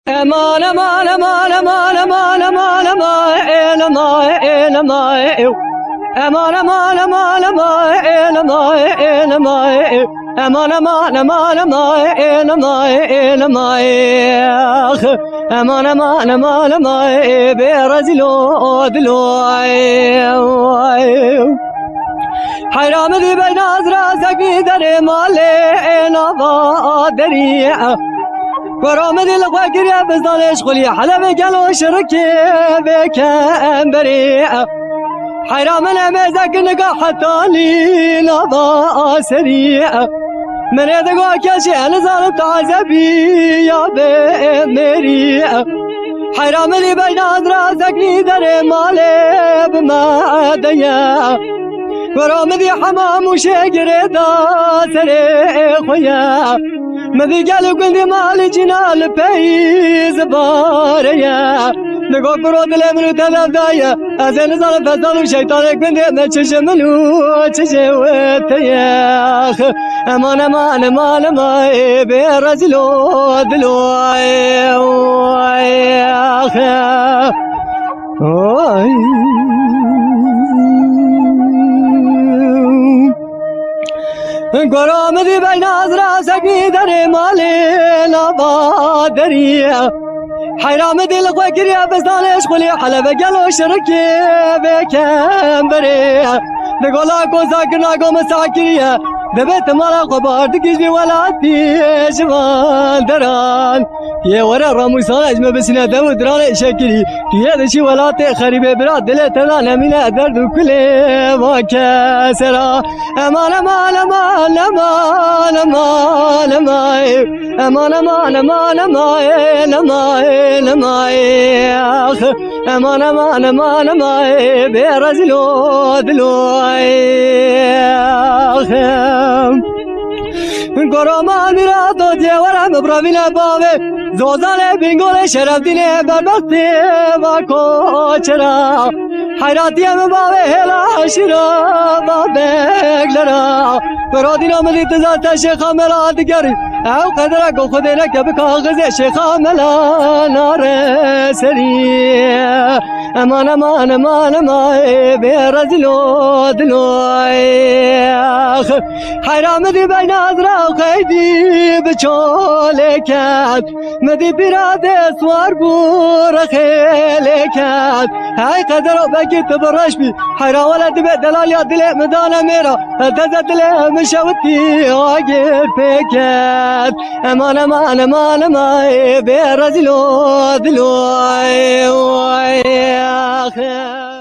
امان امان امان امان امان امان امان امان امان امان امان امان امان امان امان امان امان امان برزلو دلو حرام ذي بين راسك در مالي نبا دريع ورامد الغاقر يا بزدانش خلي حلب قالوا شركي بكم بريع حرام الامزك نقا حتى لي نبا سريع من يدقوا كاشي نزال تعزبي يا بمريع حرام اللي بين راسك در مالي بما ديا ورامدي حمام وشجر داسري خويا مذي قالوا قندي مال جنال بيز باريا نقول برود الامر تلفدايا ازين زال فزال وشيطان قندي ما تشملو تشوتياخ امان امان امان امان برزلو دلوي اخ قرام ذي بين راسك در مالي نبا دريع حرام ذي الغوكر يا بزدانش خلي حلب قالوا شركي بكم بريع نقولا كوزاك ناقو مساكريا دبت مالا خبار دقيش بي ولاتي جوان دران يا ورا راموسان اجمع بسنا دو دران شكري يا دشي ولاتي خريبه براد دلتنا نمينا درد كل ما كسرا امان امان امان امان امان امان امان امان امان امان امان امان امان امان برزلو دلوي قرآن میرا تو جوارم برامینه باوه زوزانه بینگوله شرف دینه بربختی و کوچرا حیراتیم باوه هلا شیرا و بگلرا برادین آمدی تزاد شیخا ملا دیگری او قدره گو خودینه که بکاغذ شیخا ملا نار سری امان امان امان امان برزلو دلوی حرام دی بین ازرا قیدی بچالکت مدی براد سوار بور خیلکت های قدر و بکی تبرش بی حرام ولد به دلال یا دل مدانه میرا تزد دل مشوتی آگیر پیکت امان امان امان امان برزلو دلوی آخر